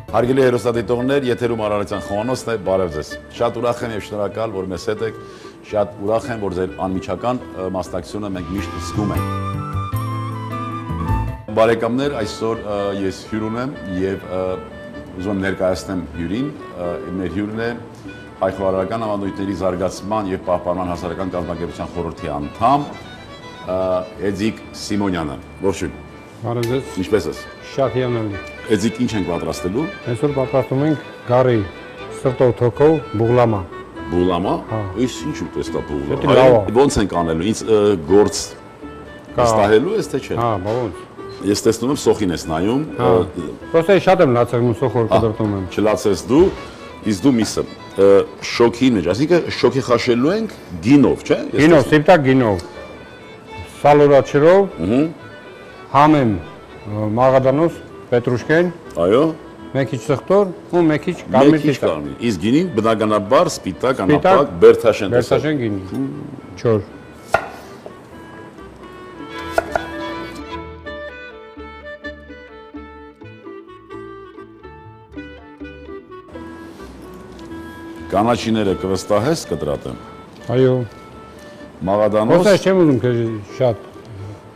Հարգելի հեռուստադիտողներ, եթերում Արարատյան Խոհանոցն է, բարև ձեզ։ Շատ ուրախ եմ եւ շնորհակալ, որ մեզ հետ եք։ Շատ ուրախ եմ, որ ձեր անմիջական մասնակցությունը մենք միշտ զգում ենք։ Բարեկամներ, այսօր ես հյուր ունեմ եւ ուզում եմ ներկայացնեմ հյուրին։ Մեր հյուրն է Հայ խոհարարական ավանդույթների զարգացման եւ պահպանման հասարակական կազմակերպության խորհրդի անդամ Էդիկ Սիմոնյանը։ Ողջույն։ Բարև ձեզ։ Ինչպե՞ս ես։ Շատ հիանալի։ Էդիկ, ինչ ենք պատրաստելու։ Այսօր պատրաստում ենք գարի սրտով թոքով բուղլամա։ Բուղլամա։ Հա։ Ինչ ուտեստա Դա բուղլամա։ լավ է։ Ոնց ենք անելու։ Ինչ գործ ստահելու ես թե չէ։ Հա, բավոց։ Ես տեսնում եմ սոխին ես նայում։ Հա։ Պրոստը շատ եմ լացեղնում սոխոր կդրտում եմ։ Չլացես դու, իսկ դու միսը շոքի մեջ, այսինքն շոքի խաշելու ենք գինով, չէ՞։ Գինով, սիպտակ գինով։ Սալորաչերով։ Համեմ մաղադանոց, պետրուշկեն։ Այո։ Մեկ քիչ սխտոր ու մեկ քիչ կարմիր տիպ։ Իսկ գինին բնականաբար սպիտակ, անապակ, բերթաշեն տեսակ։ Բերթաշեն գինի։ Չոր։ Կանաչիները կվստահես կտրատեմ։ Այո։ Մաղադանոց։ Ոսա չեմ ուզում քեզ շատ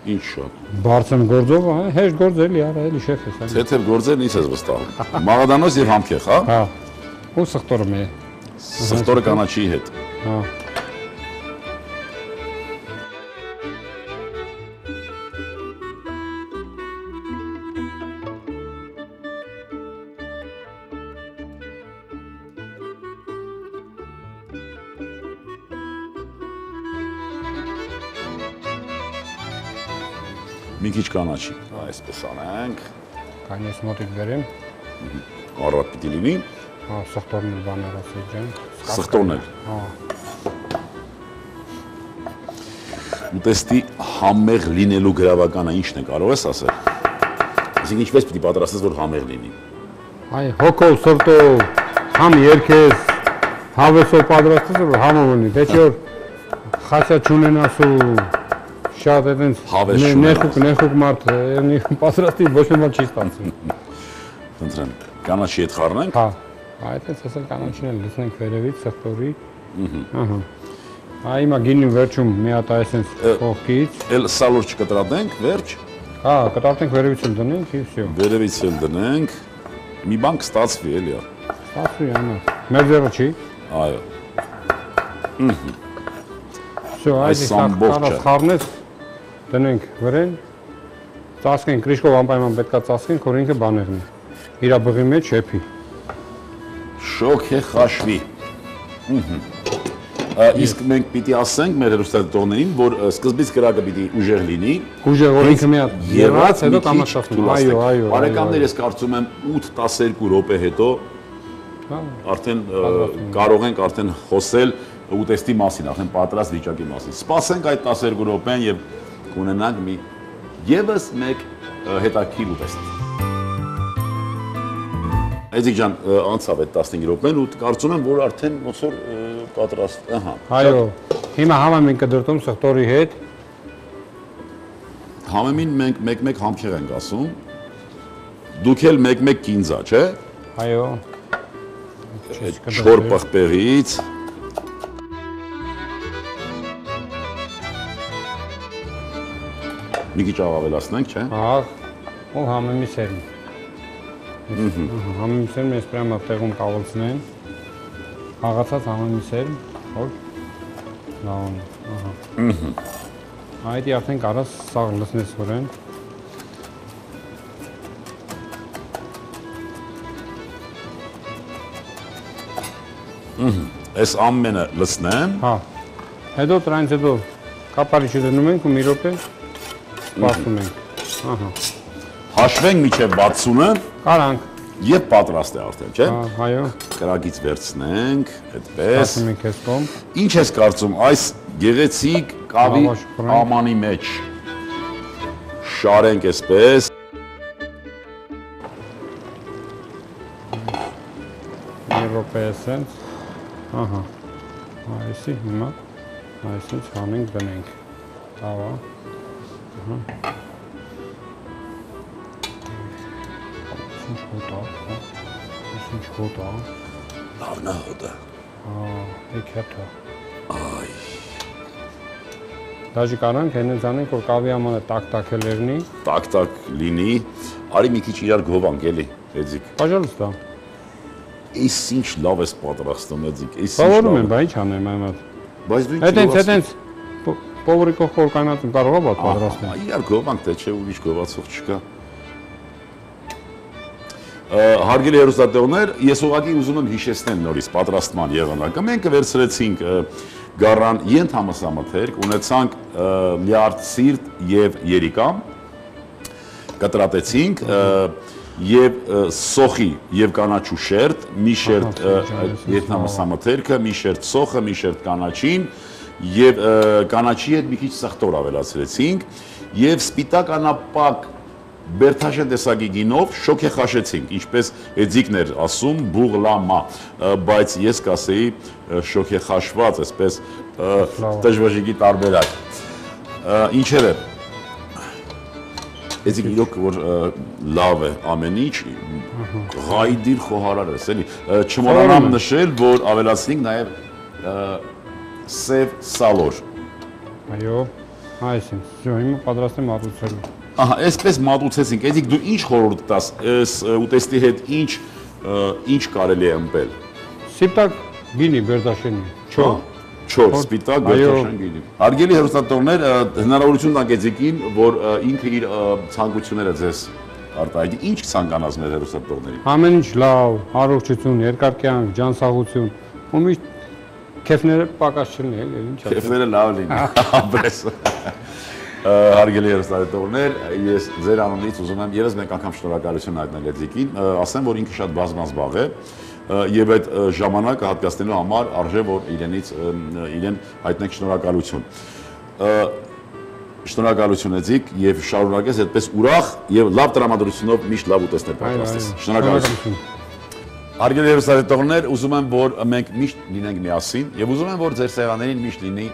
Ինչ շատ։ բարձր գործով, հեշտ գործ էլի, արա էլի շեֆ ես։ Թեթև գործեր ինձ ես վստահում։ Մաղադանոց եւ համքեղ, հա։ Հա։ Ու սխտորը մի։ Սխտորը կանաչիի հետ։ Հա։ Մի քիչ կանաչի, այսպես անենք։ Կան ես մոտիկ վերեմ։ Առատ պիտի լինի։ Հա, սխտորն էլ բաներ ասի ջան։ Սխտորն էլ։ Հա։ Ուտեստի համեղ լինելու գրավականը ի՞նչն է, կարող ես ասել։ Այսինքն ինչպես պիտի պատրաստես, որ համեղ լինի։ Այ հոգով, սրտով, համ երկես, հավեսով պատրաստես, որ համով լինի։ Դե չէ որ խասյա չունենաս ու շատ այդպես նեխուկ մարդ պատրաստի ոչ մի բան չի ստացվում։ Խնդրեմ, կանաչի հետ խառնենք։ Հա, այդպես ասել կանաչին էլ լցնենք վերևից սխտորի։ Ահա։ Այ հիմա գինին վերջում մի հատ այսպես կողքից։ Էլ սալոր չկտրատենք, վերջ։ Հա, կտրատենք վերևից էլ դնենք եւ всё։ Վերևից էլ դնենք։ Մի բան կստացվի էլի։ Ստացվի անա։ Մեր ձեռը չի։ Այո։ Всё, այս ամբողջը խառնես դնենք վրեն, ծածկենք, կրիշկով անպայման պետքա ծածկենք, որ ինքը բաներն է, իրա բղի մեջ շեփի։ Շոք է խաշվի։ Իսկ մենք պիտի ասենք մեր հեռուստադիտողներին, որ սկզբից կրակը պիտի ուժեղ լինի։ Ուժեղ, որ ինքը մի հատ եռած, հետո կամաչացնում։ Այո, այո։ Բարեկամներ, ես կարծում եմ 8-12 րոպե հետո արդեն կարող ենք արդեն խոսել ուտեստի մասին, արդեն պատրաստ վիճակի մասին։ Սպասենք այդ 12 րոպեն եւ կունենանք մի եւս մեկ հետաքրքիր ուտեստ։ Էդիկ ջան, անցավ այդ 15 րոպեն ու կարծում եմ, որ արդեն ոնց որ պատրաստ, ահա։ Այո։ Հիմա համեմ ենք դրտում սխտորի հետ։ Համեմին մենք մեկ-մեկ համքեղ ենք ասում։ Դուք էլ մեկ-մեկ կինձա, չէ՞։ Այո։ Չոր պղպեղից մի քիչ ավելացնենք, չէ՞։ Հա, ու համեմի սերմ։ Համեմի սերմ ես պրամա տեղում կավոլցնեն։ Հաղացած համեմի սերմ, որ լավն է, ահա։ Այդի արդեն կարաս սաղ լցնես վրեն։ Այս ամենը լցնեմ։ Հա։ Հետո դրանից հետո կապարիչը դնում ենք ու մի րոպե սպասում ենք։ Ահա։ Հաշվենք մինչև 60-ը։ Կարանք։ Եվ պատրաստ է արդեն, չէ՞։ Այո։ Կրակից վերցնենք, այդպես։ Ասում ենք ես կողմ։ Ինչ ես կարծում այս գեղեցիկ կավի ամանի մեջ շարենք այսպես։ Մի րոպե էսենց։ Ահա։ Այսի հիմա այսինչ հանենք դնենք։ Ահա։ Ահա։ Ինչ հոտ է։ Լավն է հոտը։ Էքեթա։ Այ։ Դաժի կարանք հենց անենք որ կավի ամանը տակ-տակ լինի։ Տակ-տակ լինի, արի մի քիչ իրար գովանք էլի, Էձիկ։ Պожалуйста։ Էս ինչ լավ ես պատրաստում, Էձիկ, էս ինչ Բավարարում եմ, բա ինչ անեմ այմատ։ Բայց դու Հետենց Պովրիկով խորկանացում կարող է պատրաստել։ Իրար գովանք, թե չէ ուրիշ գովացող չկա։ Հարգելի հեռուստատեղներ, ես ուղղակի ուզում եմ հիշեցնել նորից պատրաստման եղանակը։ Մենք վերցրեցինք գարան ենթամսամթերք, ունեցանք լյարդ սիրտ եւ երիկամ, կտրատեցինք եւ սոխի եւ կանաչու շերտ, մի շերտ ենթամսամթերքը, մի շերտ սոխը, մի շերտ կանաչին եւ կանաչի հետ մի քիչ սխտոր ավելացրեցինք եւ սպիտակ անապակ Բերթաշեն տեսակի գինով շոքեխաշեցինք, ինչպես Էձիկն էր ասում, բուղլամա, բայց ես կասեի շոքեխաշված, այսպես տժվժիկի տարբերակ։ Ինչեր է, Էձիկ իրոք որ լավ է ամեն ինչ, ғայդիր խոհարար ես, էլի, չմոռանամ նշել, որ ավելացնենք նաև սև սալոր։ Այո, այսինքն, հիմա պատրաստ եմ ատուցելու։ Ահա, այսպես մատուցեցինք, Էձիկ դու ինչ խորհուրդ տաս, այս ուտեստի հետ ինչ կարելի է ըմպել։ Սպիտակ գինի Բերդաշենի, չոր, սպիտակ Բերդաշեն գինի։ Հարգելի հեռուստատողներ, հնարավորություն տանք Էձիկին, որ ինքը իր ցանկությունները ձեզ արտահայտի, ինչ կցանկանաս մեր հեռուստատողներին։ Ամեն ինչ լավ, առողջություն, երկար կյանք, ջանսაღություն, ու միշտ քեֆները պակաս չլինի, էլի ինչ է։ Քեֆները լավ լինի, ապրես։ Հարգելի հեռուստատեղներ, ես ձեր անունից ուզում եմ ևս մեկ անգամ շնորհակալություն հայտնել Էձիկին, ասեմ, որ ինքը շատ բազմազբաղ է եւ այդ ժամանակը հատկացնելու համար արժե որ իրեն հայտնենք շնորհակալություն։ Շնորհակալություն Էձիկ եւ շարունակես այդպես ուրախ եւ լավ տրամադրությունով միշտ լավ ուտեստներ պատրաստես։ Շնորհակալություն։ Հարգելի հեռուստատեղներ, ուզում եմ որ մենք միշտ լինենք միասին եւ ուզում եմ որ ձեր սեղաններին միշտ լինի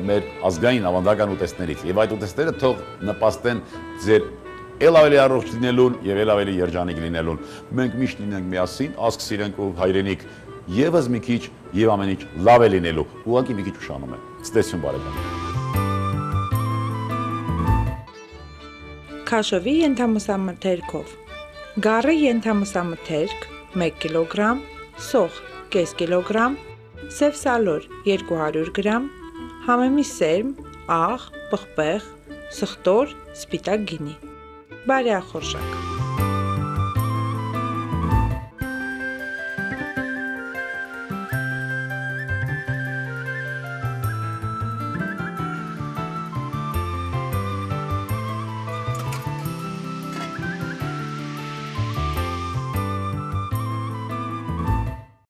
մեր ազգային ավանդական ուտեստներից եւ այդ ուտեստները թող նպաստեն ձեր ել ավելի առողջ լինելուն եւ ել ավելի երջանիկ լինելուն։ Մենք միշտ լինենք միասին, ազգ սիրենք ու հայրենիք եւս մի քիչ եւ ամեն ինչ լավ է լինելու։ Ուղղակի մի քիչ ուշանում եմ։ Ցտեսություն բարեկամ։ Քաշովի ենթամսամթերքով։ Գառի ենթամսամթերք 1 կիլոգրամ, սոխ կես կիլոգրամ, սև սալոր 200 գրամ, համեմի սերմ, աղ, պղպեղ, սխտոր, սպիտակ գինի։ Բարեախորժակ։